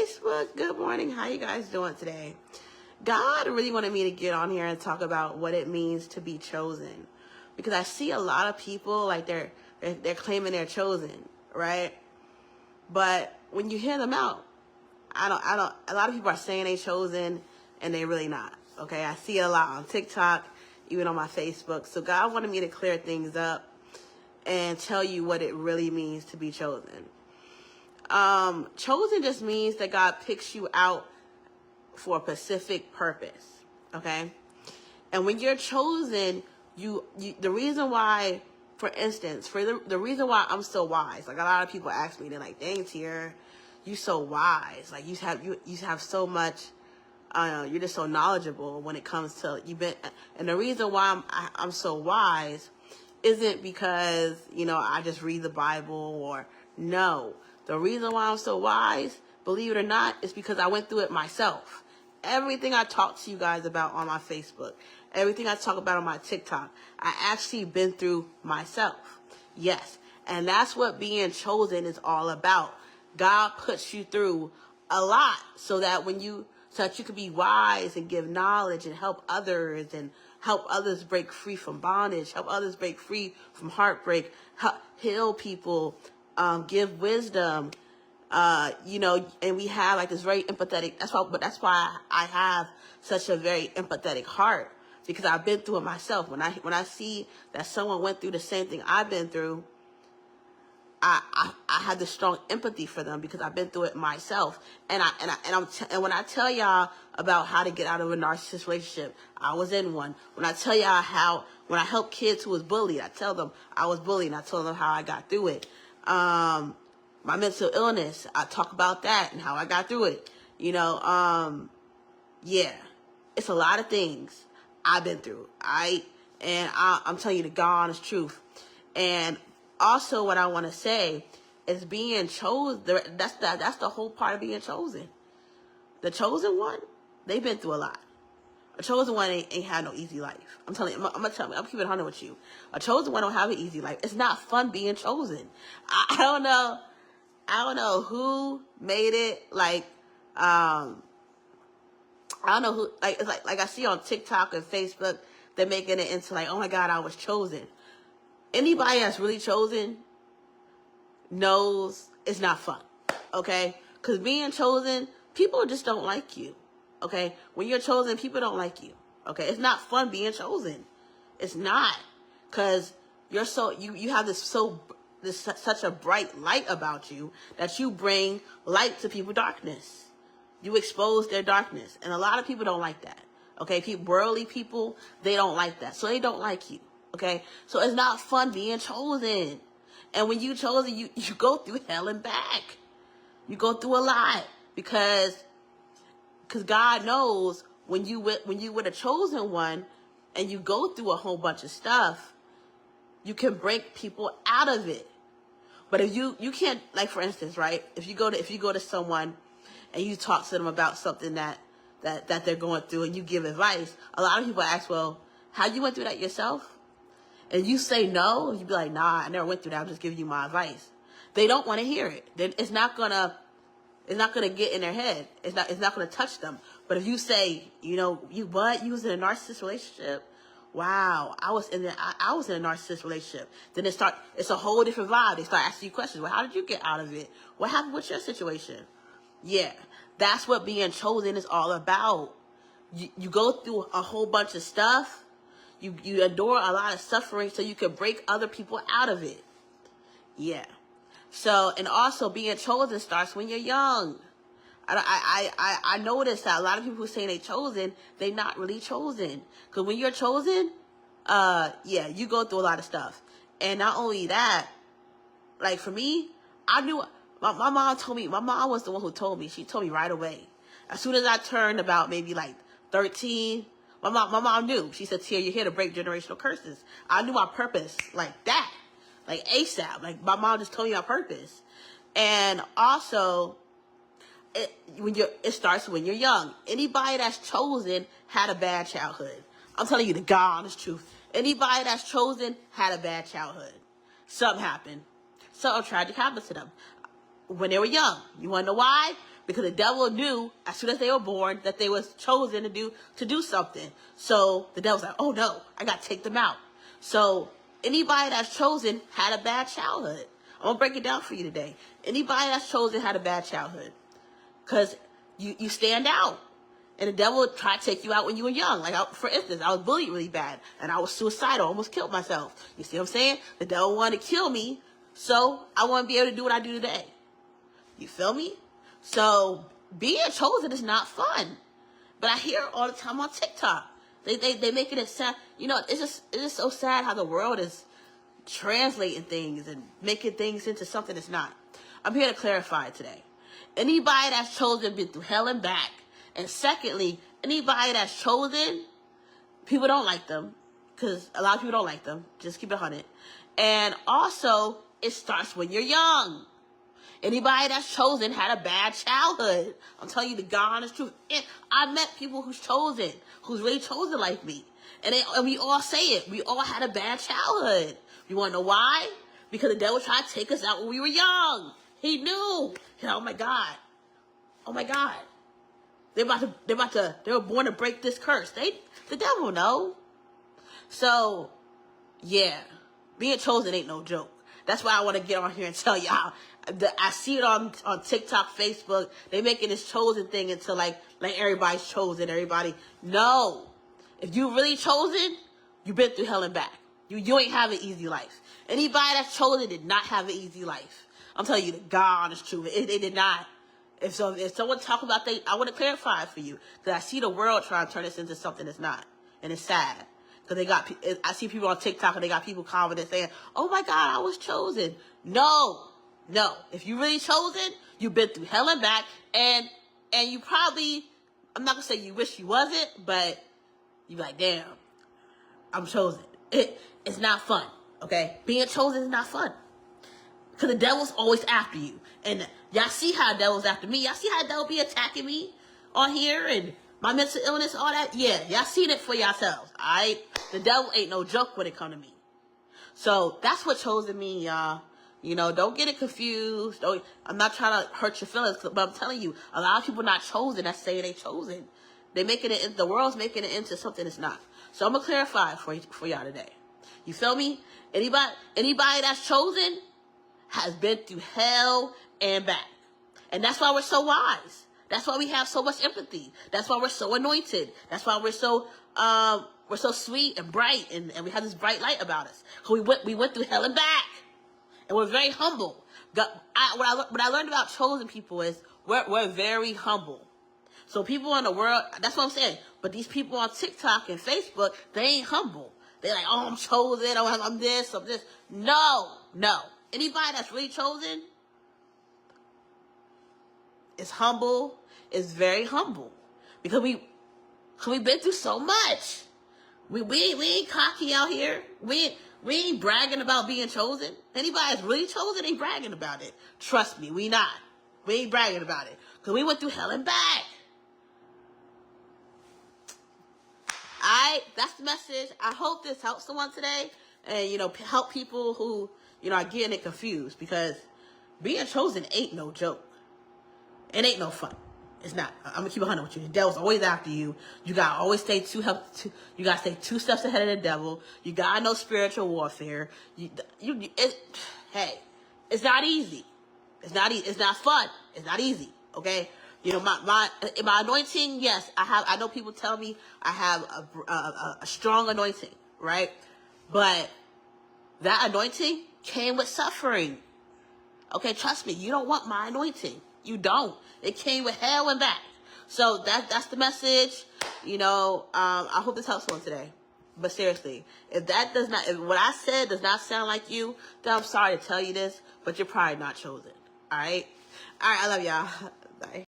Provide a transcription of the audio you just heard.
Facebook. Good morning. How you guys doing today? God really wanted me to get on here and talk about what it means to be chosen, because I see a lot of people like they're claiming they're chosen, right? But when you hear them out, I don't. A lot of people are saying they chosen and they really not. Okay, I see it a lot on TikTok, even on my Facebook. So God wanted me to clear things up and tell you what it really means to be chosen. Chosen just means that God picks you out for a specific purpose. Okay, and when you're chosen, you the reason why, for instance, the reason why I'm so wise. Like a lot of people ask me, they're like, "Dang, Tier, you so wise. Like you have so much. You're just so knowledgeable when it comes to And the reason why I'm so wise isn't because I just read the Bible or no. The reason why I'm so wise, believe it or not, is because I went through it myself. Everything I talk to you guys about on my Facebook, everything I talk about on my TikTok, I actually been through myself. Yes. And that's what being chosen is all about. God puts you through a lot so that you can be wise and give knowledge and help others break free from bondage, help others break free from heartbreak, heal people, give wisdom, and we have like this very empathetic, that's why I have such a very empathetic heart, because I've been through it myself. When I see that someone went through the same thing I've been through, I have this strong empathy for them because I've been through it myself. And when I tell y'all about how to get out of a narcissist relationship, I was in one. When I tell y'all when I help kids who was bullied, I tell them I was bullied and I tell them how I got through it. My mental illness, I talk about that and how I got through it. Yeah, it's a lot of things I've been through. I'm telling you the God honest truth. And also, what I want to say is being chosen. That's the whole part of being chosen. The chosen one, they've been through a lot. A chosen one ain't had no easy life. I'm telling you. I'm keeping it 100 with you. A chosen one don't have an easy life. It's not fun being chosen. I don't know who made it. Like, I don't know who. Like, it's like I see on TikTok and Facebook, they're making it into like, oh my God, I was chosen. Anybody that's really chosen knows it's not fun, okay? Because being chosen, people just don't like you, okay? When you're chosen, people don't like you, okay? It's not fun being chosen. It's not, because you're you have such a bright light about you that you bring light to people's darkness. You expose their darkness, and a lot of people don't like that, okay? Worldly people, they don't like that, so they don't like you. Okay, so it's not fun being chosen. And when you chosen, you go through hell and back. You go through a lot because God knows when you with a chosen one and you go through a whole bunch of stuff, you can break people out of it. But if you can't, like for instance, right? If you go to someone and you talk to them about something that they're going through and you give advice, a lot of people ask, well, how you went through that yourself? And you say no, you be like, nah, I never went through that. I'm just giving you my advice. They don't want to hear it. It's not gonna get in their head. It's not gonna touch them. But if you say, you was in a narcissist relationship. Wow, I was in a narcissist relationship. Then it's a whole different vibe. They start asking you questions. Well, how did you get out of it? What happened with your situation? Yeah, that's what being chosen is all about. You go through a whole bunch of stuff. You endure a lot of suffering so you can break other people out of it. Yeah. So, and also being chosen starts when you're young. I noticed that a lot of people who say they chosen, they not really chosen. Because when you're chosen, you go through a lot of stuff. And not only that, like for me, I knew, my mom told me, my mom was the one who told me. She told me right away. As soon as I turned about maybe like 13, my mom knew. She said, Tia, you're here to break generational curses. I knew my purpose like that. Like ASAP. Like my mom just told me my purpose. And also, it starts when you're young. Anybody that's chosen had a bad childhood. I'm telling you the God honest truth. Anybody that's chosen had a bad childhood. Something happened. Something tragic happened to them when they were young. You want to know why? Because the devil knew as soon as they were born that they was chosen to do something. So the devil's like, oh no, I got to take them out. So anybody that's chosen had a bad childhood. I'm going to break it down for you today. Anybody that's chosen had a bad childhood. Because you stand out. And the devil would try to take you out when you were young. Like, for instance, I was bullied really bad. And I was suicidal. Almost killed myself. You see what I'm saying? The devil wanted to kill me. So I want to be able to do what I do today. You feel me? So being chosen is not fun. But I hear it all the time on TikTok. They make it sad. You know, it's just so sad how the world is translating things and making things into something it's not. I'm here to clarify it today. Anybody that's chosen been through hell and back. And secondly, anybody that's chosen, people don't like them. Because a lot of people don't like them. Just keep it 100. And also, it starts when you're young. Anybody that's chosen had a bad childhood. I'm telling you the God honest truth. And I met people who's really chosen like me. And we all say it. We all had a bad childhood. You want to know why? Because the devil tried to take us out when we were young. He knew. Oh my God. Oh my God. They were born to break this curse. The devil know. So, yeah, being chosen ain't no joke. That's why I want to get on here and tell y'all. I see it on TikTok, Facebook. They making this chosen thing into like everybody's chosen. Everybody, no. If you really chosen, you've been through hell and back. You ain't have an easy life. Anybody that's chosen did not have an easy life. I'm telling you the God honest truth. They did not. If someone talk about I want to clarify it for you. Because I see the world trying to turn this into something it's not. And it's sad. Because I see people on TikTok and they got people commenting saying, oh my God, I was chosen. No. If you really chosen, you've been through hell and back. And you probably, I'm not going to say you wish you wasn't, but you're like, damn, I'm chosen. It's not fun. Okay? Being chosen is not fun. Because the devil's always after you. And y'all see how the devil's after me. Y'all see how the devil be attacking me on here and my mental illness, all that. Yeah, y'all seen it for yourselves. All right? The devil ain't no joke when it come to me. So that's what chosen me, y'all. You know, don't get it confused. I'm not trying to hurt your feelings, but I'm telling you, a lot of people not chosen that say they chosen. The world's making it into something it's not. So I'm going to clarify it for y'all today. You feel me? Anybody that's chosen has been through hell and back. And that's why we're so wise. That's why we have so much empathy. That's why we're so anointed. That's why we're so sweet and bright and we have this bright light about us. Because we went through hell and back. And we're very humble. What I learned about chosen people is we're very humble. So people in the world, that's what I'm saying. But these people on TikTok and Facebook, they ain't humble. They're like, oh, I'm chosen. I'm this, I'm this. No. Anybody that's really chosen is humble, is very humble. Because we've been through so much. We ain't cocky out here. We ain't bragging about being chosen. Anybody that's really chosen ain't bragging about it. Trust me, we not. We ain't bragging about it. Because we went through hell and back. Alright, that's the message. I hope this helps someone today. And, help people who, are getting it confused. Because being chosen ain't no joke. It ain't no fun. It's not. I'm gonna keep 100 with you. The devil's always after you. You gotta always stay you gotta stay 2 steps ahead of the devil. You gotta know spiritual warfare. Hey, it's not easy. It's not easy. It's not fun. It's not easy. Okay. My anointing. Yes, I know people tell me I have a strong anointing, right? But that anointing came with suffering. Okay, trust me. You don't want my anointing. You don't. It came with hell and back. So that's the message. I hope this helps someone today. But seriously, if what I said does not sound like you, then I'm sorry to tell you this, but you're probably not chosen. All right? All right, I love y'all. Bye.